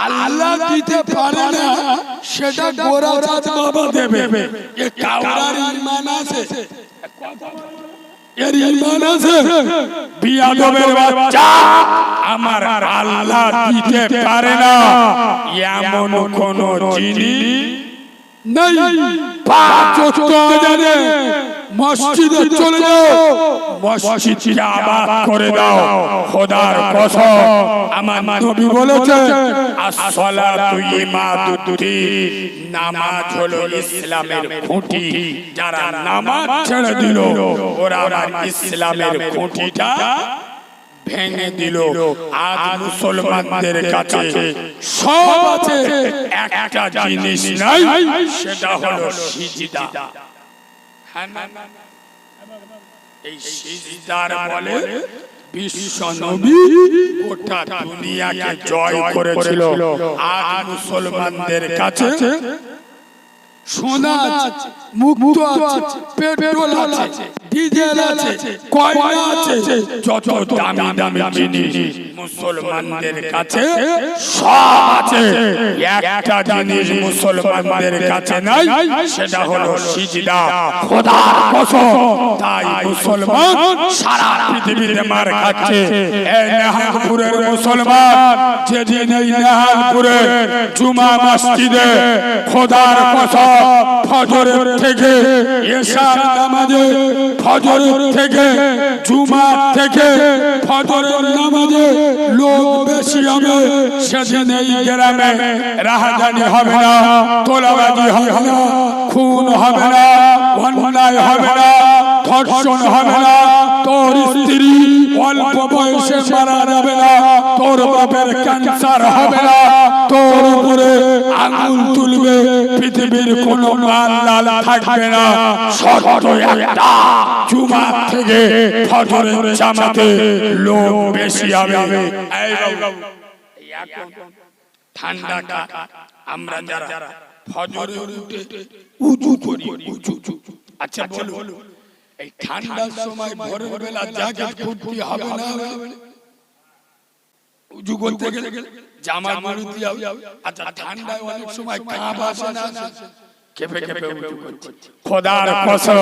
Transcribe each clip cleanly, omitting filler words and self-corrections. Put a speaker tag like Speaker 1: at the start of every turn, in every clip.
Speaker 1: আল্লাহ দিতে পারে না, সেটা গোরা চাঁদ বাবা দেবে। এ কাউরার ঈমান আছে, এর ঈমান আছে। বিয়াদবের বাচ্চা, আমার আল্লাহ দিতে পারে না এমন কোন জিনিস নাই। পাঁচ ওয়াক্ত আজানে মসজিদে চলে যাও, মসজিদকে আবাদ করে দাও। খোদার কসম, আমার নবী বলেছে আসসালাতু ইমাদুদ্দিন, নামাজ হলো ইসলামের খুঁটি। যারা নামাজ ছেড়ে দিল, ওরা ইসলামের খুঁটিটা ভেঙে দিল। আজ মুসলমানদের কাছে সব আছে, একটা জিনিস নাই, সেটা হলো সিজদা। এই সিজদার বলে বিশ্ব নবী গোটা দুনিয়াকে জয় করেছিল। আজ মুসলমানদের কাছে সোনা আছে, মুক্ত আছে, পেট্রোল আছে, ডিজেল আছে, কয়লা আছে, যত দামি দামি জিনিস মুসলমানদের কাছে সব আছে। একটা জিনিস মুসলমানদের কাছে নাই, সেটা হলো সিজদা। খোদার কসম, তাই মুসলমান সারা পৃথিবীতে মার খাচ্ছে। এই নেহালপুরের মুসলমান যেদিন এই নেহালপুরের জুমা মসজিদে খোদার কসম ফজরের থেকে এশার নামাজে, ফজরের থেকে জুমা থেকে ফজরের নামাজে লোক বেশি হবে, সেদিন এই গ্রামে রাহাজানি হবে না, তোলাবাজি হবে না, খুন হবে না, অন্যায় হবে না, ধর্ষণ হবে না, তোর স্ত্রী অল্প বয়সে মারা যাবে না, তোর বাপের ক্যান্সার হবে না, তোর উপরে আঙুল তুলবে পৃথিবীর কোনো মাল থাকবে না। শর্ত একটা, জুমা থেকে ফজরের জামাতে লোক বেশি হবে। এই বাবু, এখন ঠান্ডাটা আমরা যারা ফজরে উঠে উযু করি, উযু, আচ্ছা বলুন, এই ঠান্ডার সময় ভোরের বেলা জ্যাকেট ফুটি হবে না? উযু করতে গেলে জামা মারুতি হবে। আচ্ছা ঠান্ডায় অনেক সময় কাঁপ আসে না, কেঁপে কেঁপে উযু করছে। খোদার কসম,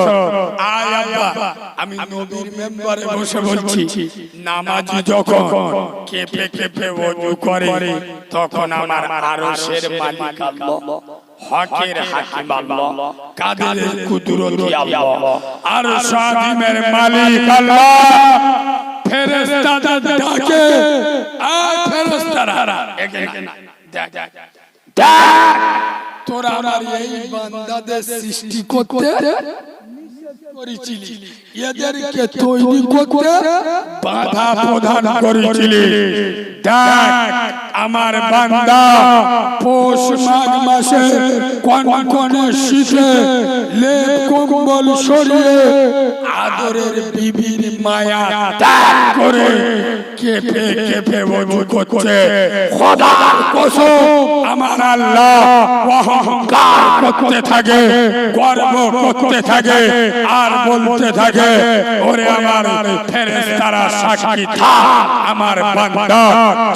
Speaker 1: আয় আব্বা, আমি নবীর মেম্বারে বসে বলছি, নামাজি যখন কেঁপে কেঁপে উযু করে, তখন আমার আরশের মালিক আল্লাহ, হকের হাকিম আল্লাহ, কাদেরের কুদরতি আল্লাহ, আরশ আজিমের মালিক আল্লাহ ফেরেশতাদের ডাকে, আয় ফেরেশতারা এখানে দেখ, তোরা আমার এই বান্দাদের সৃষ্টি করতে করেছিলি, এদেরকে তৈরি করতে বাধা প্রদান করেছিলি। দেখ আমার বান্দা পৌষ মাঘ মাসে কনকনে শীতে লেপ কম্বল সরিয়ে আদরের বিবির মায়া ত্যাগ করে কেঁপে কেঁপে ওযু করছে। খোদার কসম, আমার আল্লাহ অহংকার করতে থাকে, গর্ব করতে থাকে, আর বলতে থাকে, ওরে আমার ফেরেশতারা সাক্ষী থাক, আমার বান্দা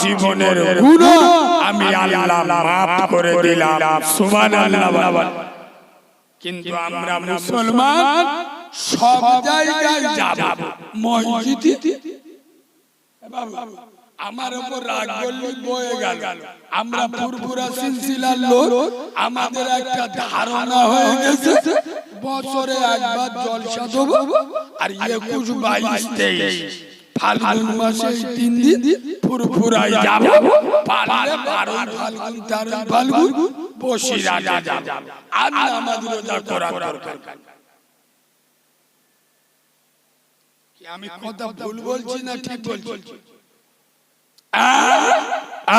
Speaker 1: জীবনের গুনাহ আমি আল্লাহ মাফ করে দিলাম। সুবহানাল্লাহ। কিন্তু আমরা মুসলমান সব জায়গায় যাব, মসজিদে আমার উপর রাগ করলে বয়ে গেল। আমরা ফুরফুরা সিলসিলার লোক, আমাদের একটা ধারণা হয়ে গেছে বছরে একবার জলসা দেব, আর 21, 22, 23 ফাল্গুন মাসে 3 দিন ফুরফুরায় যাব, পারলে 12 ফাল্গুন 13 ফাল্গুন বসিরা যাব, আর নামাজ রোজা করার দরকার। কি আমি কথা ভুল বলছি না ঠিক বলছি?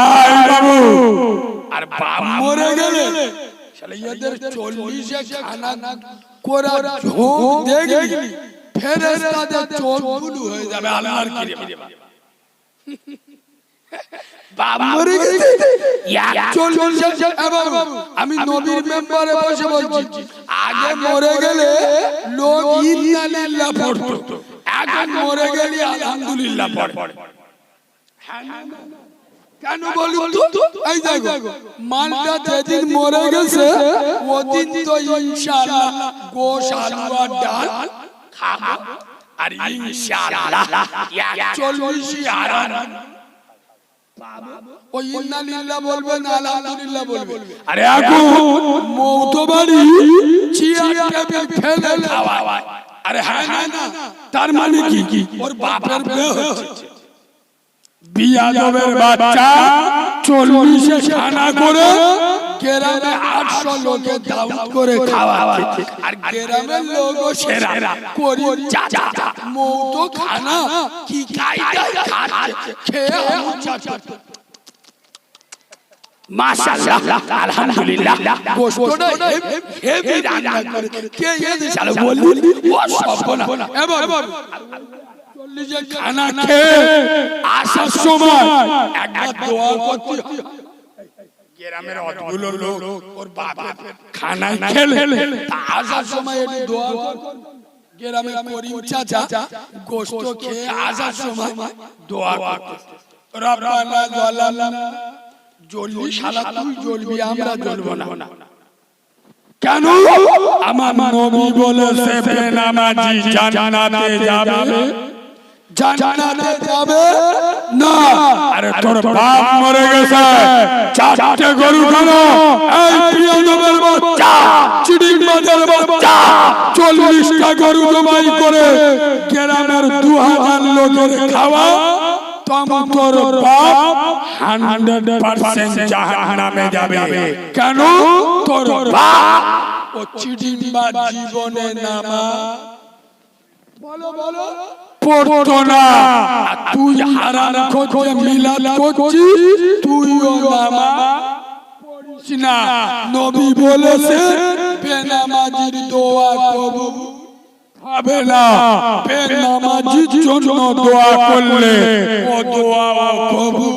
Speaker 1: আয় বাবু, আর বাপ মরে গেলে শালা এদের 40-এ খানা করার ঝোঁক দেখলি, ফেরেশতাদের চোখগুলো হয়ে যাবে আল্লাহর কি রে বাপ মরে গেছে 41-এ। বাবু, আমি নবীর মেম্বারে বসে বলছি, আগে মরে গেলে লোক ইন্না লিল্লাহ পড়তো, এখন মরে গেলে আলহামদুলিল্লাহ পড়ে। কেন বলুন তো? এই দেখো মালটা যেদিন মরে গেছে ওদিন তো ইনশাআল্লাহ গোশ আলু আর ডাল খাবো, আর ইনশাআল্লাহ 41 হারান ওই ইন্না লিল্লাহ বলবেন, আলহামদুলিল্লাহ বলবেন। আরে এখন মৌতবাড়ি চেয়ার টেবিল ফেলে খাওয়া। আরে হ্যাঁ না, তার মানে কি ওর বাপের বিয়ে হচ্ছে, বিয়াদবের বাচ্চা 40-এ খানা করে গ্রামে 800 লোকে দাওয়াত করে খাওয়াচ্ছে, আর গ্রামের লোকও সেরা করি চাচা মৌতো খানা কি কায়দায় খাচ্ছে, খেয়ে চাচা মাশাআল্লাহ আলহামদুলিল্লাহ গোশতটা হেভি রান্না করে কে এনে শালা বললি ও সব না এবার 40 খানা খেয়ে আসার সময় একবার দোয়া করতে, গ্রামের অতগুলো লোক ওর বাবা খানা খেলে আসার সময় এটি দোয়া করতে, গ্রামের করিম চাচা গোশত খেয়ে আসার সময় দোয়া করতে, রব্বানা যালামনা জ্বলবি শালা তুই জ্বলবি আমরা জ্বলবো না। কেন? আমার নবী বলেছে বেনামাজি জান্নাতে যাবে, জান্নাতে যাবে না। আরে তোর বাপ মরে গেছে, 4টে গরু কেন? এই প্রিয়তমের বাচ্চা, চিড়িংবাজের বাচ্চা, 40টা গরু জবাই করে গ্রামের 2000 লোকের খাওয়া, তোর বাপ 100% জাহান্নামে যাবে। কেন? তোর বাপ ও চিড়িংবাজ জীবনে নামাজ বলো পড়তো না, তুই হারাম খোঁজে মিলাদ করছিস, তুইও নামাজ পড়িস না। নবী বলেছে বেনামাজির দোয়া কবুল হবে না, বেনামাজির জন্য দোয়া করলে ও দোয়া কবুল।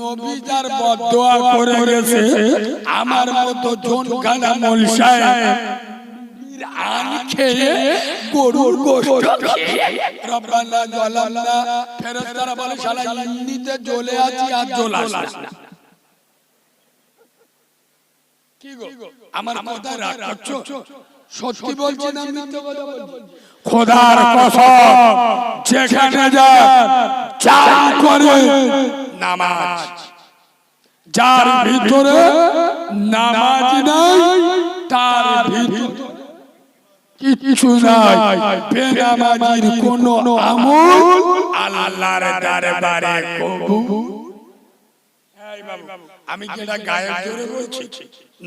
Speaker 1: নবী যার বদদোয়া করে গেছে, আমার মতো জনখানা মোল সাহেব আন খেয়ে গরুর গোশত খেয়ে রব্বানা যালামনা, ফেরেশতারা বলে শালা ইন্নিতে জ্বলে আছি আর জ্বলাস না। কি গো আমার কথা রাগ করছো? সত্যি বলছি না মিথ্যা কথা বলছি? খোদার কসম, যেখানে যান চাই করে নামাজ, যার ভিতরে নামাজ নাই তার ভিতরে কিছু নাই। বেনামাজির কোন আমল আল্লাহর দরবারে কবুল। আমি কি এটা গায়ের জোরে বলছি?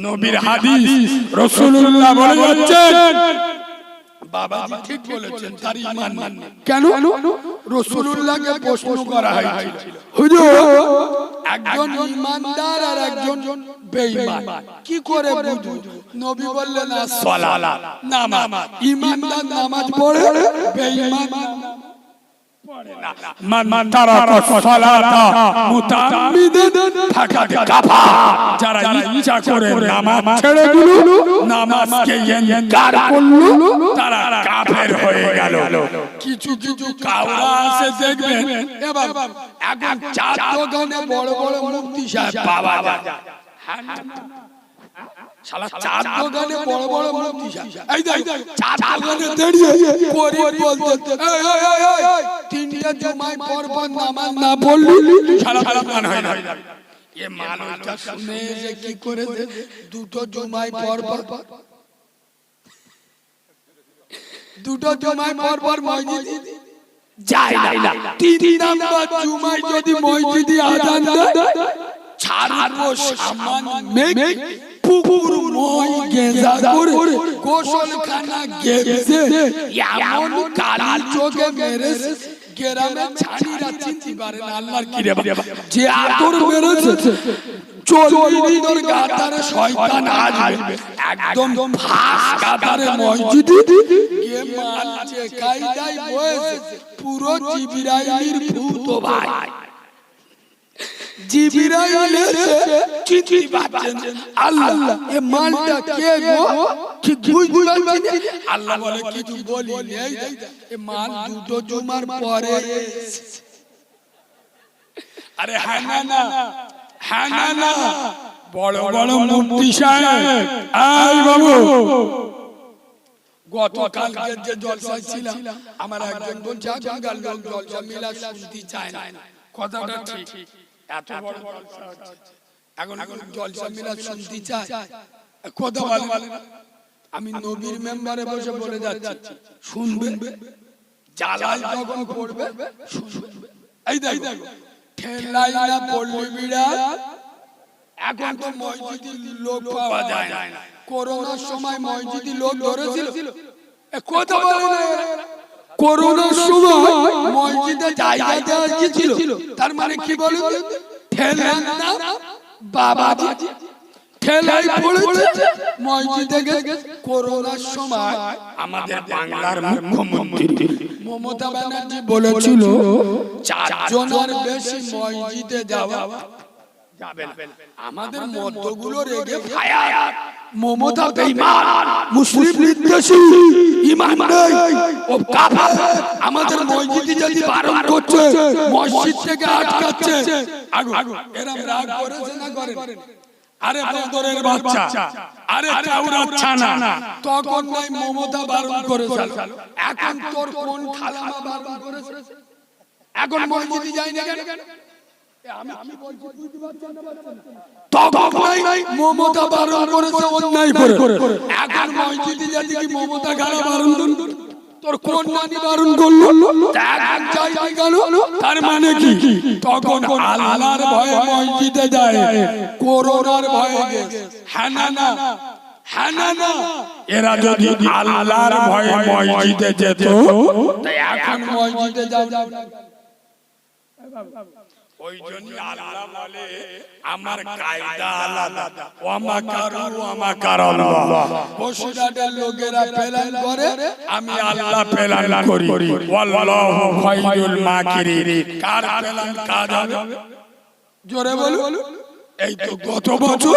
Speaker 1: নবীর হাদিস, রাসূলুল্লাহ বলে যাচ্ছেন, বাবাজি ঠিক বলেছেন, তার ঈমান মানে কেন? রাসূলুল্লাহকে প্রশ্ন করা হয়েছিল, হুজুর একজন ঈমানদার আর একজন বেঈমান কি করে বুঝবো? নবী বললেন সালাত নামাজ, ঈমানদার নামাজ পড়ে, বেঈমান পড়ে না। মান তারাকা সালাতা মুতাআম্মিদান ফাকাদ কাফার, যারা ইচ্ছা করে নামাজ ছেড়ে দিল, নামাজকে ইনকার করলো, তারা কাফের হয়ে গেল। কিছু কাওরা আছে দেখবেন, এবার এখন চার দোকানে বড় বড় মুফতি সাহেব পাওয়া যায়, শালা চার দোকানে বড় বড় মুফতি সাহেব, এই দেখ চার দোকানে দাঁড়িয়ে গরিব বলতে, এই 3টা জুমায় পরপর নামাজ না পড়লি শালা মুসলমান হয় না। এ মানুষটা শুনে যে কি করেছে, 2টো জুমায় পরপর মসজিদে যায় না, 3 নাম্বার জুমায় যদি মসজিদে আযান দেয়, ছাড়বো সামান মেঘ পুকুর মই গেজা করে গোসলখানা গেছে, এমন কালি চোখে মেরেছে গ্রামে ছাড়িরা চিনতে পারে না আল্লাহর কি রে বাবা, যে আতর মেরেছে 40 দিনের গাতারে শয়তান আসবে, একদম ফাঁস গাতারে মসজিদে গিয়ে মালছে কায়দায় বসে, পুরো জিবরাইলের ভূত ভাই, জিবরাইল চিঠি পাচ্ছেন, আল্লাহ এ মালটা কে গো, ঠিক বুঝতে পারছেন? আল্লাহ বলে কিছু বলি নেই, এ মাল 2টো জুমার পরে আরে হ্যাঁ না হ্যাঁ না বড় বড় মুফতি সাহেব, এই বাবু গতকালকে যে জলসায় ছিলাম আমার একজন বলছে এখনকার লোক জলসা মিলা শুনতে চায় না। কথাটা ঠিক, এত বড় জলসা হচ্ছে এখন জলসা মিলা শুনতে চায়, কথা বলে না। আমি নবীর মেম্বারে বসে বলে যাচ্ছি, শুনবে জ্বালাই যখন পড়বে শুনবে। এই দেখো ঠেলাই না পড়লি বিড়াল, এখন তো মসজিদে লোক পাওয়া যায় না, করোনার সময় মসজিদে লোক ধরেছিল, কথা বলে না। করোনার সময় মসজিদে জায়গা দেওয়া গিয়েছিল, তার মানে কি বলে ঠেলাই না বাবাজি ঠেলাই পড়েছে মসজিদে গেছে। করোনার সময় আমাদের বাংলার মুখ্যমন্ত্রী মমতা ব্যানার্জি বলেছিল 4 জনের বেশি মসজিদে যাওয়া যাবে না। আমাদের মধ্যগুলো রেগে ফায়ার, মমতা বেঈমান, মুসলিম বিদ্বেষী, ঈমান নেই, ও কাফের। আমাদের মসজিদে যদি বারণ করছে, মসজিদ থেকে আটকাচ্ছে, এরা রাগ করেছে না করেন? আরে বদরের বাচ্চা, আরে কাউরা ছানা, তখন নাই মমতা বারণ করেছিল, এখন তোর কোন খালামা বারণ করেছে? এখন মসজিদে যাই না কেন? আমি কি বলছি বুঝতে পারছেন না? তখন নাই মমতা বারণ করেছে অন্যায় করে, এখন মসজিদে যাতে কি মমতা গালা বারণ করে? তোর কোন নানি বারণ করলো? এখন যাই গেল, তার মানে কি তখন আল্লাহর ভয়ে মসজিদে যায়, করোনার ভয়ে গেছে। হ্যাঁ না হ্যাঁ না, এরা যদি আল্লাহর ভয়ে মসজিদে যেত, তাই এখন মসজিদে যাও। ওই জন্য আল্লাহ বলে আমার কায়দা আলাদা, ওয়ামাকার আল্লাহ। পশুরাটের লোকেরা প্ল্যান করে, আমি আল্লাহ প্ল্যান করি, ওয়াল্লাহু খায়রুল মাকিরিন। কার প্ল্যান কাজ হবে? জোরে বলুন। এই তো গত বছর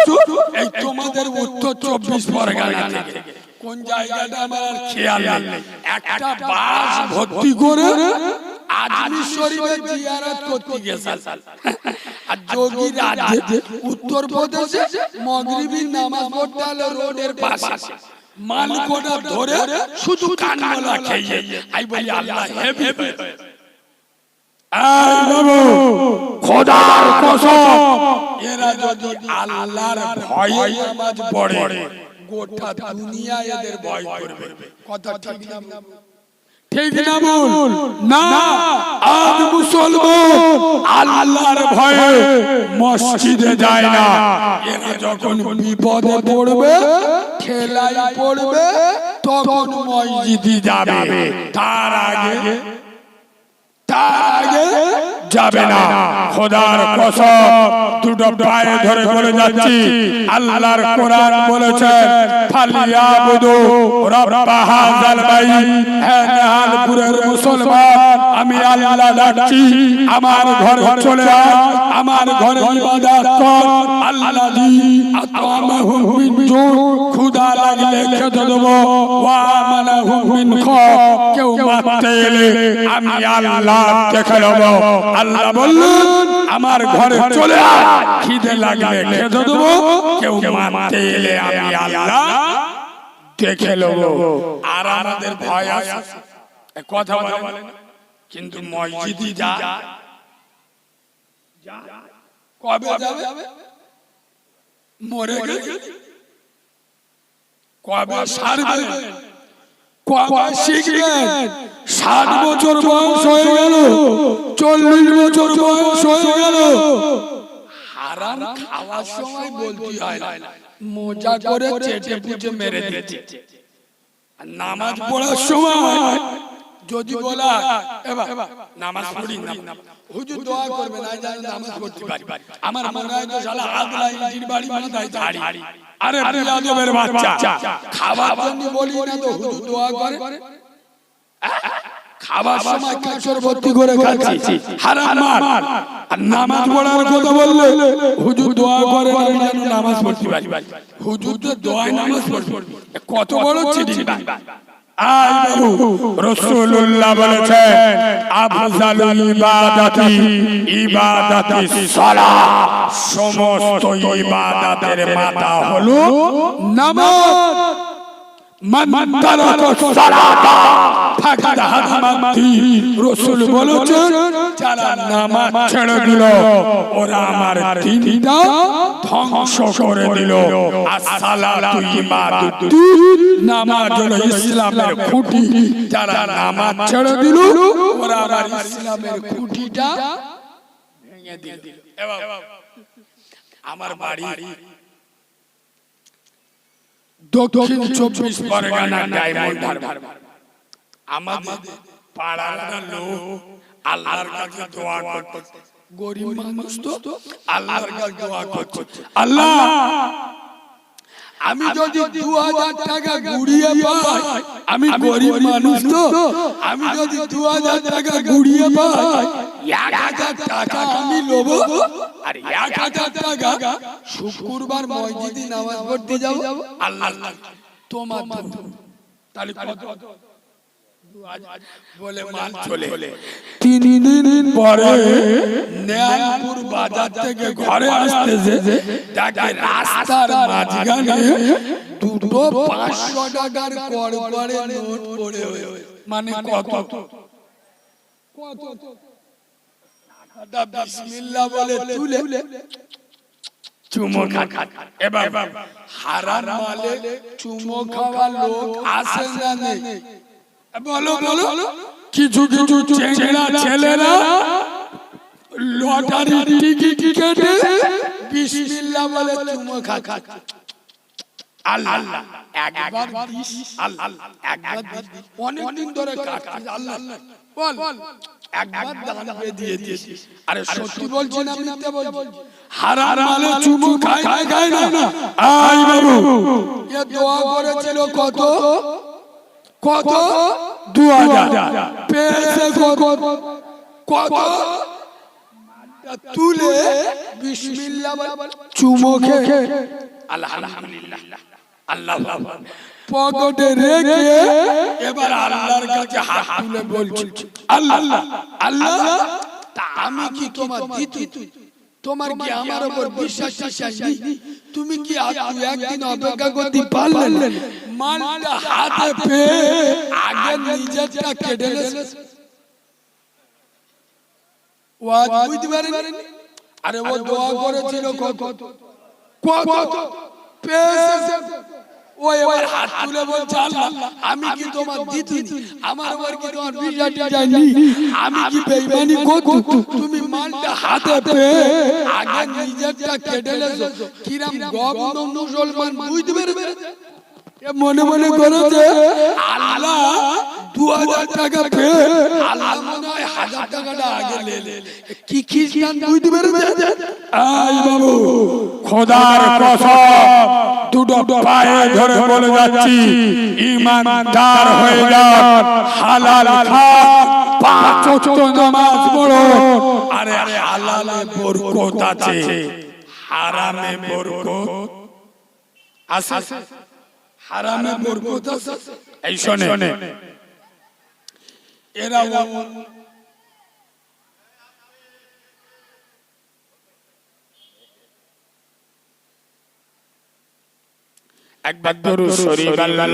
Speaker 1: এই তোমাদের উত্তর 24 পরগনা থেকে কোন জায়গাটা আমার খেয়াল নেই, একটা বাস ভর্তি করে আজমির শরীফে জিয়ারত করতে গেছে। আর যোগী রাজ্যে উত্তরপ্রদেশে মাগরিবের নামাজ পড়তে হলো রোডের পাশে, মালকোটা ধরে শুধু কানমালা খেয়ে। আই বলি আল্লাহ হেভি। এই বাবু খোদার কসম, এরা যদি আল্লাহর ভয়ে নামাজ পড়ে, গোটা দুনিয়া এদের ভয় করবে। কথা ঠিক না? ঠিক না বল না? আজ মুসলমান আল্লাহর ভয়ে মসজিদে যায় না, এরা যখন বিপদে পড়বে, ঠেলাই পড়বে, তখন মসজিদে যাবে, তার আগে যাবে না। খোদার কসম, দুটো পায়ে ধরে বলে যাচ্ছি, আল্লাহর কোরআন বলেছে ফালিয়াবুদু রাব্ব হাযাল বাইত। হে নেহালপুরের মুসলমান, আমি আল্লাহ ডাকছি, আমার ঘরে চলে আয়, আমার ঘরে ইবাদত কর। আল্লাযী আত'আমাহুম মিন জু, ক্ষুধা লাগলে খেতে দেবো, ওয়া আমানাহুম মিন খাউফ, কেউ মারতে এলে আমি আল্লাহ দেখে নেব। আল্লাহ বললেন আমার ঘরে চলে আয়, খিদে লাগলে খেতে দেবো, কেউ মারতে এলে আমি আল্লাহ দেখে নেব। আর আমাদের ভয় আছে, কথা বলে না, কিন্তু মসজিদে যা কবে যাবে? মরে গেছে কবে সারবে, কবে শিখবেন? 60 বছর বয়স হয়ে গেল, 40 বছর বয়স হয়ে গেল, হারাম খাওয়ার সময় বলতে হয় মজা করে চেটে পুচে মেরে দিচ্ছে। নামাজ পড়ার সময় যদি বলা এবার নামাজ পড়ি না, হুজুর দোয়া করবে না, জানি নামাজ পড়তে পারি, আমার মনে হয় তো শালা আগলা ইঞ্জির বাড়ি মাথায় দাড়ি। আরে বিয়াদবের বাচ্চা, খাবার জন্য বলি না তো হুজুর দোয়া করে? খাবার সময় কাঁচর ভর্তি করে খাচ্ছি, হারাম মাল। আর নামাজ পড়ার কথা বললে হুজুর দোয়া করে আমি যেন নামাজ পড়তে পারি। হুজুর তো দোয়ায় নামাজ পড়বে, কত বড় চিঠি। আই বাবু রাসূলুল্লাহ বলেছেন আফজালুল ইবাদাতি সালাত, সমস্ত ইবাদতের মাথা হলো নামাজ। মান তারাকা সালাতা ফাকাদ হাদামা দ্বীন, রাসূল বলেছেন যারা নামাজ ছেড়ে দিল ওরা আমার দ্বীনটা ধ্বংস করে দিল। as-সালাতু ইবাদাতুদ্দীন, নামাজ হলো ইসলামের খুঁটি। যারা নামাজ ছেড়ে দিল ওরা আমার ইসলামের খুঁটিটা ভেঙে দিল। আমার বাড়ি দক্ষিণ 24 পরগনা ডায়মন্ড হারবার। আমাদের পাড়ার লোক আল্লাহর কাছে দোয়া করত, গরিব মানুষ তো আল্লাহর কাছে দোয়া করত, আল্লাহ আমি যদি 2000 টাকা গুড়িয়ে পাই, আমি গরিব মানুষ তো, আমি যদি 2000 টাকা গুড়িয়ে পাই 1000 টাকা আমি নেব, আর 1000 টাকা শুক্রবার মসজিদে নামাজ পড়তে যাব আল্লাহ তোমার। তাহলে কত বলে মাল চলে। 3 দিন পরে নেয়ারপুর বাজার থেকে ঘরে আসতেছে, দেখে রাস্তার মাঝখানে দুটো 500 টাকার করকরে নোট পড়ে, মানে কত কত টাকা বিসমিল্লাহ বলে তুলে চুমো খা। এবার হারাম মালে চুমো খাওয়া লোক আসে না নেই? বলো বলো, কিছু কিছু চেংড়া ছেলেরা লটারি টিকিট কেটে বিসমিল্লাহ বলে চুমো খা। আল্লাহ একবার দিস, আল্লাহ একবার দিস, অনেকদিন ধরে কাটছিস, আল্লাহ বল একবার দান দিয়ে দিস। আরে সত্যি বলছি না মিথ্যা বলছি? হারাম মালে চুমো খায় না। আই বাবু এ দোয়া করেছিল কত কত 2000 পেয়েছে কত তুলে বিসমিল্লাহ বলে চুমো খেয়ে আলহামদুলিল্লাহ আল্লাহ পকেটে রেখে এবার আল্লাহর কাছে হাত তুলে বলছি, আল্লাহ আল্লাহ আমি কি তোমার দিতি? তোমার কি আমার উপর বিশ্বাস নেই? তুমি কি একদিন অপেক্ষা করতে পারলে? মালটা হাতে পেয়ে আগে নিজেরটা কেটে নিয়েছে। ও আজ বুঝতে পারেনি। আরে ও দোয়া করেছিল কত কত পেয়েছে। ও এবার হাত তুলে বলছে, আল্লাহ আমি কি তোমার দিতি? আমার উপর কি তোমার বিশ্বাস নেই? আমি কি বেঈমানি করছি? তুমি মালটা হাতে পেয়ে আগে নিজেরটা কেটে নিয়েছো। কিরাম গবন মুসলমান বুঝতে পারবে? মনে মনে করেছে আল্লাহ 2000 টাকা পেয়ে আল্লাহ মনে হয় 1000 টাকাটা আগে লে কি খ্রিস্টান বুঝতে পারবে? আই বাবু খোদার কসম দুটো পায়ে ধরে বলে যাচ্ছি, ঈমানদার হয়ে যান, হালাল খান, 5 ওয়াক্ত নামাজ পড়ুন। আরে হালালে বরকত আছে, হারামে বরকত আছে? হারামে বরকত আছে? এই শুনে এরা একবার দরুদ শরীফ আল্লাহ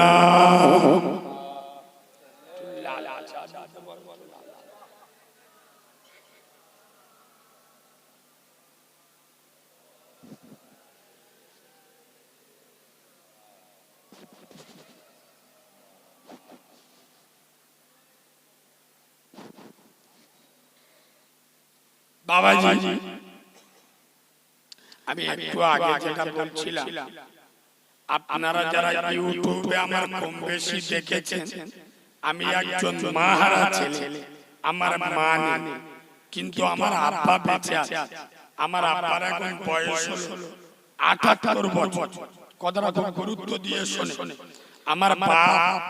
Speaker 1: বাবাজি। আমি একটু আগে যেটা বলছিলাম, আপনারা যারা ইউটিউবে আমার কম বেশি দেখেছেন, আমি একজন মাহারা ছেলে, আমার মা নেই, কিন্তু আমার আব্বা বেঁচে আছে। আমার আব্বার এখন বয়স হলো 78 বছর। কথাটা খুব গুরুত্ব দিয়ে শুনে। আমার বাপ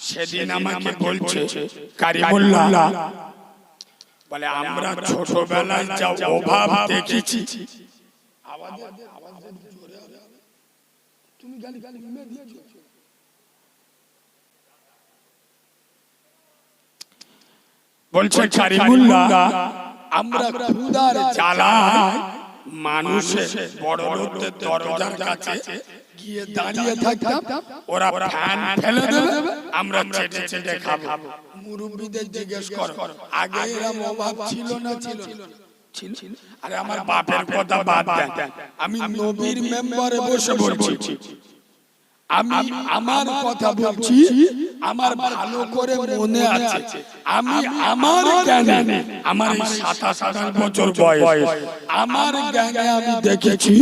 Speaker 1: সেদিন আমাকে বলছে, কারিমুল্লাহ বলে আমরা ছোটবেলায় যা অভাব দেখেছি, তুমি গালি গালি দিচ্ছ, বলছে কারিমুল্লাহ আমরা ক্ষুধার জ্বালায় মানুষের বড় লোকদের দরজার কাছে গিয়ে দাঁড়িয়ে থাকতাম, ওরা ফ্যান ফেলে দেবে, আমরা চেটে চেটে খাবো। মুরব্বিদের জিজ্ঞেস করো আগে এরকম অভাব ছিল না? ছিল না। আরে আমার বাপের কথা বাদ দেন, আমি নবীর মেম্বারে বসে বলছি, আমি আমার কথা বলছি, আমার ভালো করে মনে আছে। আমি আমার জ্ঞানে, আমার 27-28 বছর বয়স, আমার জ্ঞানে আমি দেখেছি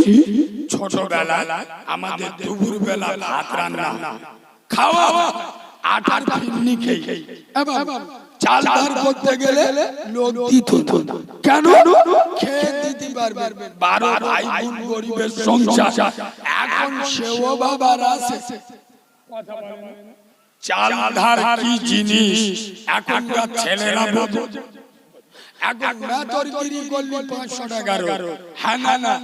Speaker 1: ছোটবেলায় আমাদের দুপুর বেলা ভাত রান্না খাওয়া, আটার ফিরনি খেয়ে এবং চাল ধার করতে গেলে লোক দিত না। কেন? খেয়ে দিতে পারবে 12 ভাই বোন গরিবের সংসার। এখন সেও বাবার আছে, চাল ধার কি জিনিস এখনকার ছেলেরা বোঝে। এখন না তরকারি করলি 500 টাকার, হ্যাঁ না না,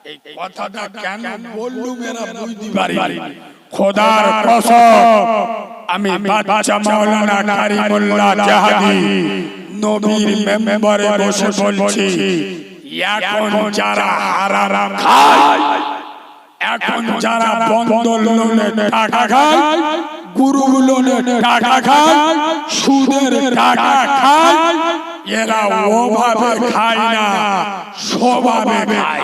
Speaker 1: এই কথাটা কেন বললুম এরা বুঝতে পারিনি। খোদার কসম আমি বাচ্চা মাওলানা কারিমুল্লাহ জাহাদি নবীর মেম্বারে বসে বলছি, এখন যারা হারাম খায়, এখন যারা বন্ধন লোনে টাকা খায়, গুরু লোনে টাকা খায়, সুদের টাকা খায়, এরা ওভাবে খায় না, স্বভাবে খায়।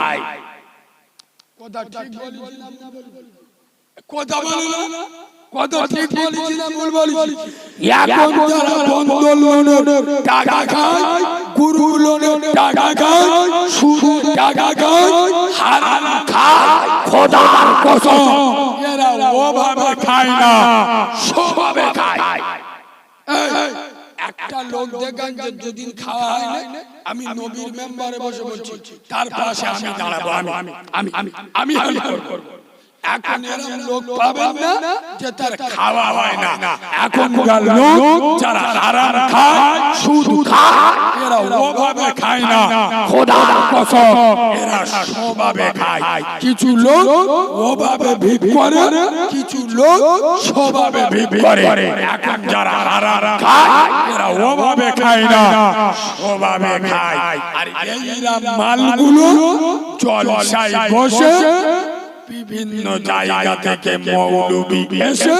Speaker 1: কথা ঠিক বলেছি না? কথা বলে না? কথা ঠিক বলেছি না ভুল বলেছি? এখন যারা বন্ধন লোনের টাকা খায়, গুরু লোনের টাকা খায়, সুদের টাকা খায়, হারাম খায়, খোদার কসম এরা ওভাবে খায় না, স্বভাবে খায়। একটা লোক দেখেন যে দুদিন খাওয়া হয় না, আমি নবীর মেম্বারে বসে বলছি, তার পাশে আমি দাঁড়াবো, আমি হেল্প করব। এখন এরকম লোক পাবেন না যে তার খাওয়া হয় না। এখনকার লোক যারা হারাম খায়, সুদ খায়, এরা ওভাবে খায় না, খোদার কসম এরা স্বভাবে খায়। কিছু লোক ওভাবে ভিক করে, কিছু লোক স্বভাবে ভিক করে। এখন যারা হারাম খায়, এরা ওভাবে খায় না, স্বভাবে খায়। আর এইরা মালগুলো জলসায় বসে বিভিন্ন জায়গা থেকে মৌলবি এসে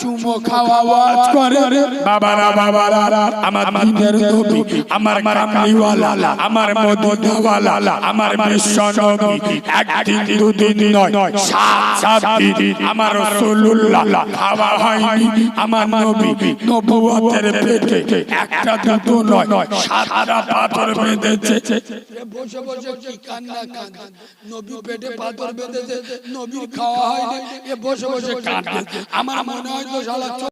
Speaker 1: চুমো খাওয়া ওয়াজ করে। বাবারা বাবারা, আমার দিনের নবী, আমার কামলিওয়ালা, আমার মদিনাওয়ালা, আমার বিশ্ব নবী একদিন দুদিন নয়, 7 দিন আমার রাসূলুল্লাহ খাওয়া হয়নি। আমার নবী নবুয়তের পেটে একটা দুটো নয়, 7টা পাথর বেঁধেছে। বসে বসে কি কান্না কাঁদে, নবী পেটে পাথর বেঁধেছে, নবীর খাওয়া হয়নি, এ বসে বসে কাঁদে। আমার মনে হয় তো শালা